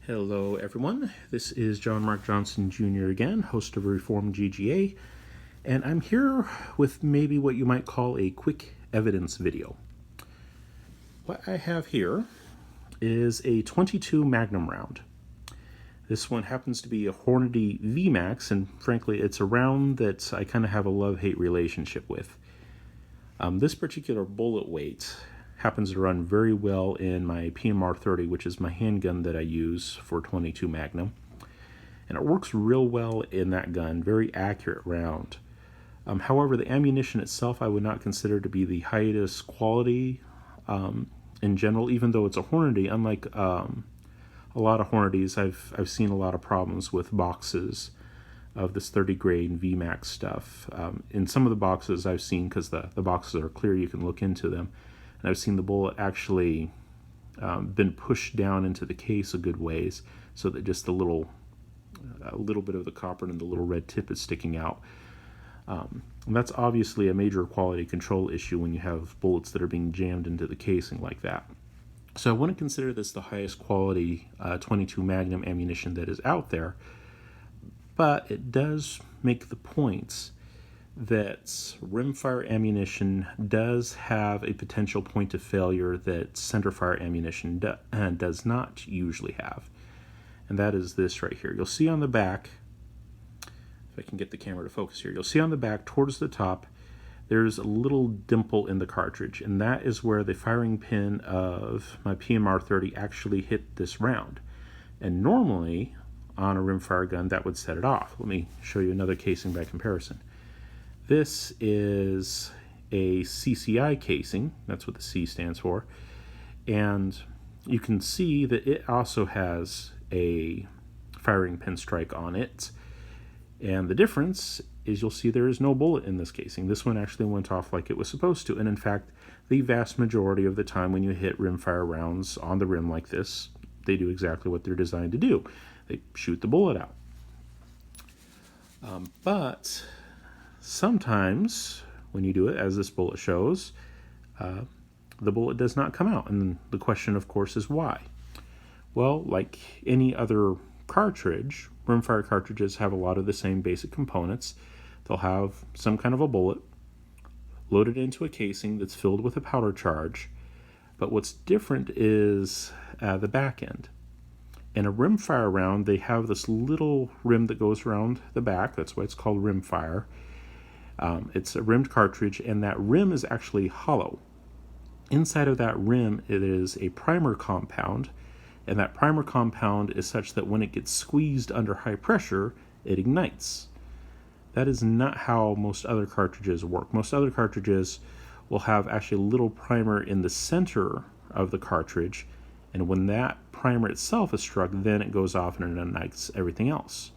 Hello everyone, this is John Mark Johnson Jr. again, host of Reformed GGA, and I'm here with maybe what you might call a quick evidence video. What I have here is a .22 Magnum round. This one happens to be a Hornady VMAX, and frankly it's a round that I kind of have a love-hate relationship with. This particular bullet weight happens to run very well in my PMR 30, which is my handgun that I use for .22 Magnum. And it works real well in that gun, very accurate round. However, the ammunition itself I would not consider to be the highest quality in general, even though it's a Hornady. Unlike a lot of Hornadys, I've seen a lot of problems with boxes of this 30 grain VMAX stuff. In some of the boxes I've seen, because the boxes are clear, you can look into them, and I've seen the bullet actually been pushed down into the case a good ways, so that just a little bit of the copper and the little red tip is sticking out. And that's obviously a major quality control issue when you have bullets that are being jammed into the casing like that. So I wouldn't consider this the highest quality .22 Magnum ammunition that is out there, but it does make the points that rimfire ammunition does have a potential point of failure that centerfire ammunition does not usually have. And that is this right here. You'll see on the back, if I can get the camera to focus here, you'll see on the back towards the top, there's a little dimple in the cartridge, and that is where the firing pin of my PMR 30 actually hit this round. And normally, on a rimfire gun, that would set it off. Let me show you another casing by comparison. This is a CCI casing, that's what the C stands for, and you can see that it also has a firing pin strike on it, and the difference is you'll see there is no bullet in this casing. This one actually went off like it was supposed to, and in fact, the vast majority of the time when you hit rimfire rounds on the rim like this, they do exactly what they're designed to do. They shoot the bullet out. But sometimes when you do it, as this bullet shows, the bullet does not come out. And the question, of course, is why? Well, like any other cartridge, rimfire cartridges have a lot of the same basic components. They'll have some kind of a bullet loaded into a casing that's filled with a powder charge. But what's different is the back end. In a rimfire round, they have this little rim that goes around the back. That's why it's called rimfire. It's a rimmed cartridge, and that rim is actually hollow. Inside of that rim, it is a primer compound, and that primer compound is such that when it gets squeezed under high pressure, it ignites. That is not how most other cartridges work. Most other cartridges will have actually a little primer in the center of the cartridge, and when that primer itself is struck, then it goes off and it ignites everything else.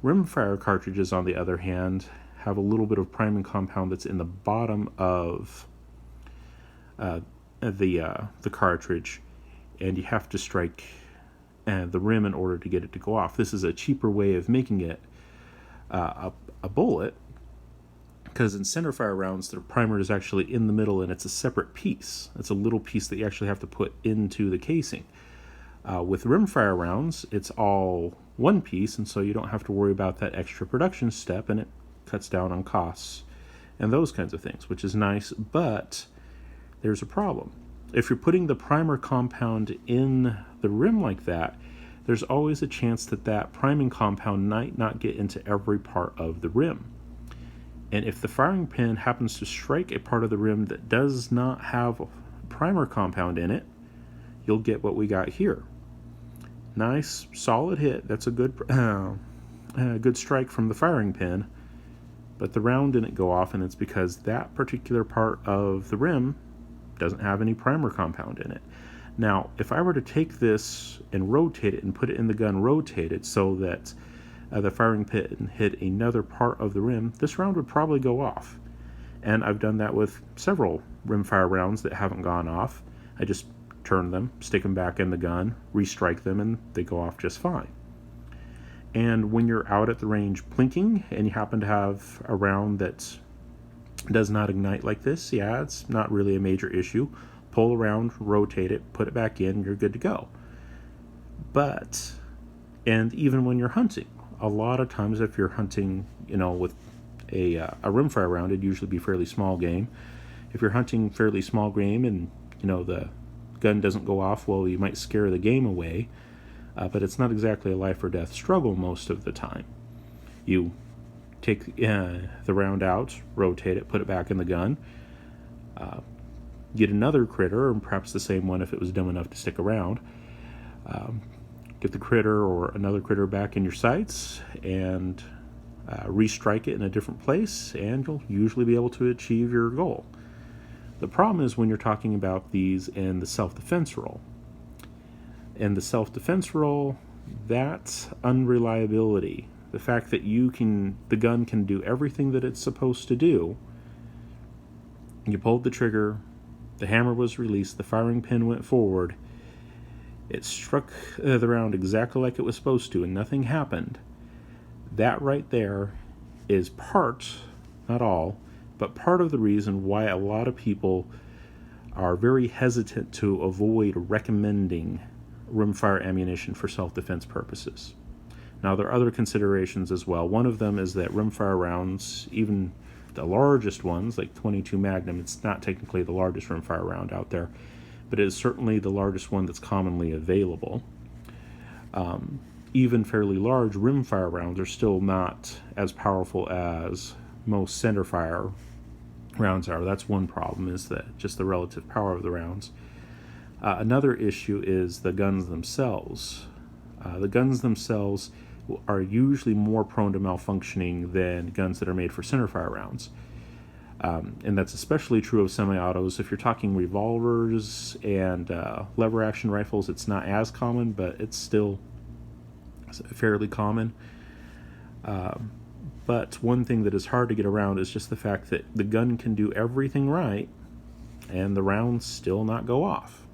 Rimfire cartridges, on the other hand, have a little bit of priming compound that's in the bottom of the cartridge, and you have to strike the rim in order to get it to go off. This is a cheaper way of making it a bullet, because in centerfire rounds, the primer is actually in the middle, and it's a separate piece. It's a little piece that you actually have to put into the casing. With rimfire rounds, it's all one piece, and so you don't have to worry about that extra production step, and it cuts down on costs and those kinds of things, which is nice. But there's a problem. If you're putting the primer compound in the rim like that, there's always a chance that that priming compound might not get into every part of the rim. And if the firing pin happens to strike a part of the rim that does not have a primer compound in it, you'll get what we got here. Nice, solid hit. That's a good strike from the firing pin, but the round didn't go off, and it's because that particular part of the rim doesn't have any primer compound in it. Now, if I were to take this and rotate it and put it in the gun rotated so that the firing pin hit another part of the rim, this round would probably go off. And I've done that with several rimfire rounds that haven't gone off. I just turn them, stick them back in the gun, restrike them, and they go off just fine. And when you're out at the range plinking and you happen to have a round that does not ignite like this, yeah, it's not really a major issue. Pull around, rotate it, put it back in, you're good to go. And even when you're hunting, a lot of times if you're hunting, with a rimfire round, it'd usually be fairly small game. If you're hunting fairly small game and, the gun doesn't go off, well, you might scare the game away, but it's not exactly a life or death struggle most of the time. You take the round out, rotate it, put it back in the gun, get another critter, and perhaps the same one if it was dumb enough to stick around, get the critter or another critter back in your sights, and restrike it in a different place, and you'll usually be able to achieve your goal. The problem is when you're talking about these in the self-defense role. In the self-defense role, that's unreliability. The fact that the gun can do everything that it's supposed to do. You pulled the trigger, the hammer was released, the firing pin went forward, it struck the round exactly like it was supposed to, and nothing happened. That right there is part, not all, but part of the reason why a lot of people are very hesitant to avoid recommending rimfire ammunition for self-defense purposes. Now, there are other considerations as well. One of them is that rimfire rounds, even the largest ones, like 22 Magnum, it's not technically the largest rimfire round out there, but it is certainly the largest one that's commonly available. Even fairly large rimfire rounds are still not as powerful as most centerfire rounds are. That's one problem, is that just the relative power of the rounds. Another issue is the guns themselves. The guns themselves are usually more prone to malfunctioning than guns that are made for centerfire rounds. And that's especially true of semi-autos. If you're talking revolvers and lever-action rifles, it's not as common, but it's still fairly common. But one thing that is hard to get around is just the fact that the gun can do everything right, and the rounds still not go off.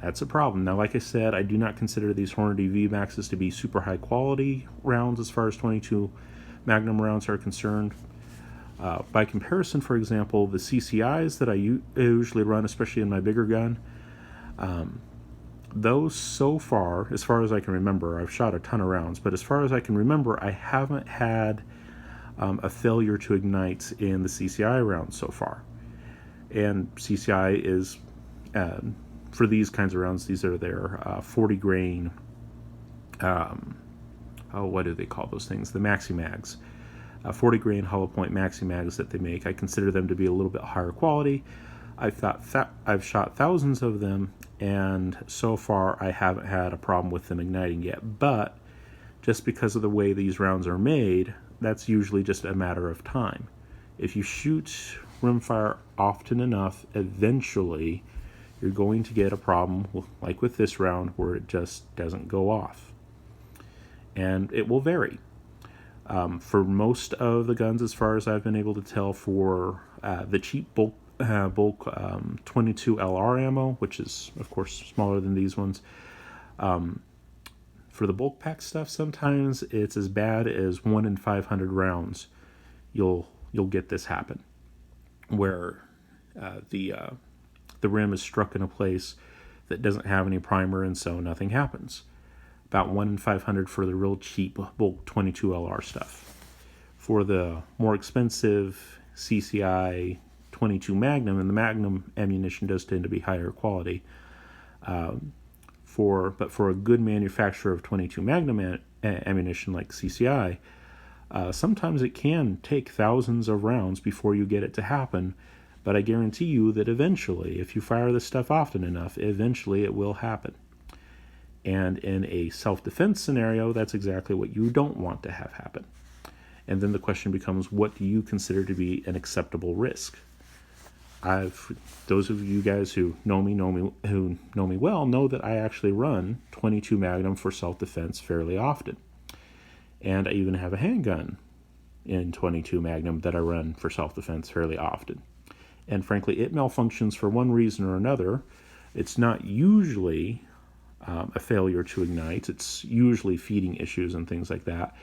That's a problem. Now, like I said, I do not consider these Hornady VMAXs to be super high quality rounds as far as 22 Magnum rounds are concerned. By comparison, for example, the CCIs that I usually run, especially in my bigger gun, those so far as I can remember, I've shot a ton of rounds, but as far as I can remember, I haven't had a failure to ignite in the CCI rounds so far. And CCI is, for these kinds of rounds, these are their 40 grain, what do they call those things? The Maxi Mags. 40 grain hollow point Maxi Mags that they make. I consider them to be a little bit higher quality. I've shot thousands of them, and so far I haven't had a problem with them igniting yet. But just because of the way these rounds are made, that's usually just a matter of time. If you shoot rimfire often enough, eventually you're going to get a problem, like with this round, where it just doesn't go off. And it will vary. For most of the guns, as far as I've been able to tell, for the cheap bulk 22 LR ammo, which is, of course, smaller than these ones, for the bulk pack stuff, sometimes it's as bad as 1 in 500 rounds. You'll get this happen, where the rim is struck in a place that doesn't have any primer, and so nothing happens. About 1 in 500 for the real cheap bulk 22 LR stuff. For the more expensive CCI 22 Magnum, and the Magnum ammunition does tend to be higher quality, but for a good manufacturer of 22 Magnum ammunition like CCI, sometimes it can take thousands of rounds before you get it to happen, but I guarantee you that eventually, if you fire this stuff often enough, eventually it will happen. And in a self-defense scenario, that's exactly what you don't want to have happen. And then the question becomes, what do you consider to be an acceptable risk? Those of you guys who know me well know that I actually run 22 Magnum for self-defense fairly often. And I even have a handgun in 22 Magnum that I run for self-defense fairly often. And frankly, it malfunctions for one reason or another. It's not usually a failure to ignite. It's usually feeding issues and things like that.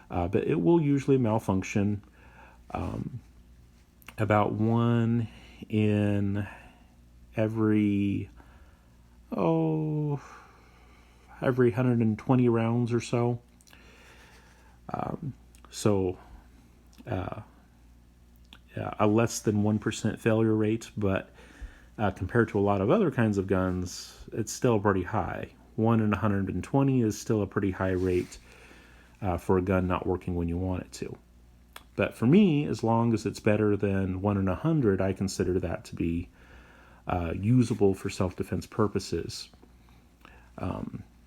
But it will usually malfunction about 1 in every, every 120 rounds or so. So a less than 1% failure rate, but compared to a lot of other kinds of guns, it's still pretty high. 1 in 120 is still a pretty high rate for a gun not working when you want it to. But for me, as long as it's better than 1 in 100, I consider that to be usable for self-defense purposes.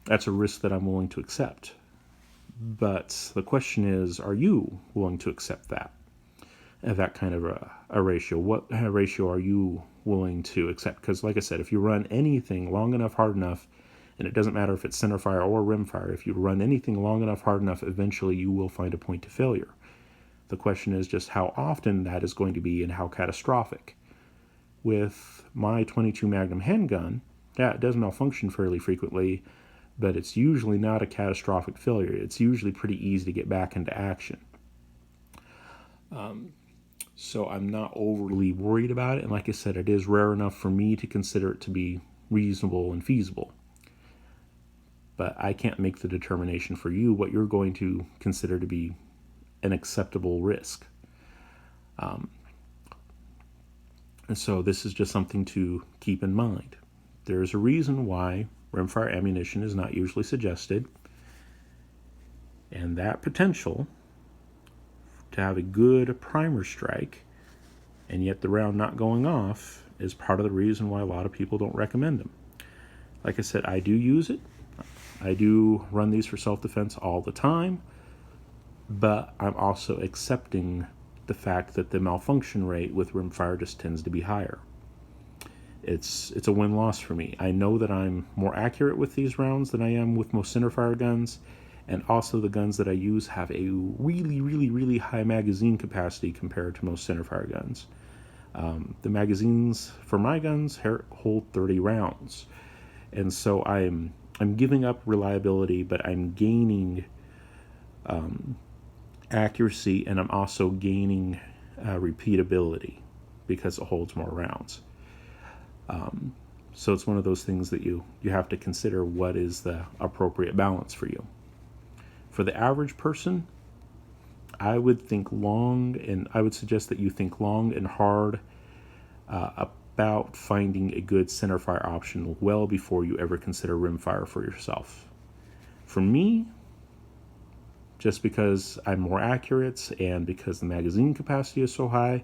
That's a risk that I'm willing to accept. But the question is, are you willing to accept that kind of a ratio? What ratio are you willing to accept? Because like I said, if you run anything long enough, hard enough, and it doesn't matter if it's centerfire or rimfire, if you run anything long enough, hard enough, eventually you will find a point to failure. The question is just how often that is going to be and how catastrophic. With my .22 Magnum handgun, yeah, it does malfunction fairly frequently, but it's usually not a catastrophic failure. It's usually pretty easy to get back into action. So I'm not overly worried about it, and like I said, it is rare enough for me to consider it to be reasonable and feasible. But I can't make the determination for you what you're going to consider to be an acceptable risk. And so this is just something to keep in mind. There's a reason why rimfire ammunition is not usually suggested, and that potential to have a good primer strike and yet the round not going off is part of the reason why a lot of people don't recommend them. Like I said, I do use it. I do run these for self-defense all the time, but I'm also accepting the fact that the malfunction rate with rimfire just tends to be higher. It's a win-loss for me. I know that I'm more accurate with these rounds than I am with most centerfire guns, and also the guns that I use have a really, really, really high magazine capacity compared to most centerfire guns. The magazines for my guns hold 30 rounds, and so I'm giving up reliability, but I'm gaining accuracy, and I'm also gaining repeatability because it holds more rounds. So it's one of those things that you have to consider what is the appropriate balance for you. For the average person, I would think long, and I would suggest that you think long and hard about finding a good centerfire option well before you ever consider rimfire for yourself. For me, just because I'm more accurate and because the magazine capacity is so high,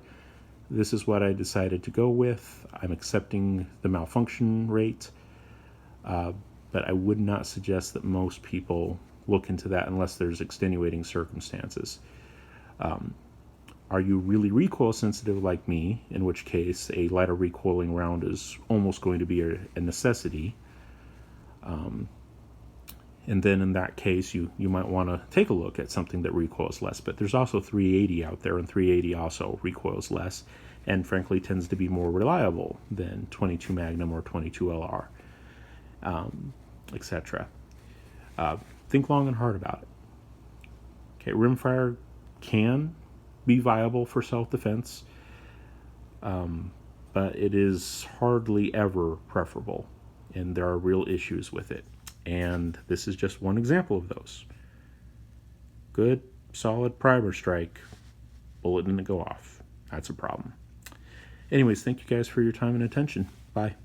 this is what I decided to go with. I'm accepting the malfunction rate, but I would not suggest that most people look into that unless there's extenuating circumstances. Are you really recoil sensitive like me, in which case a lighter recoiling round is almost going to be a necessity? And then in that case, you might want to take a look at something that recoils less. But there's also 380 out there, and 380 also recoils less, and frankly tends to be more reliable than .22 Magnum or .22 LR, etc. Think long and hard about it. Okay, rimfire can be viable for self-defense, but it is hardly ever preferable, and there are real issues with it. And this is just one example of those. Good, solid primer strike, bullet didn't go off. That's a problem. Anyways, thank you guys for your time and attention. Bye.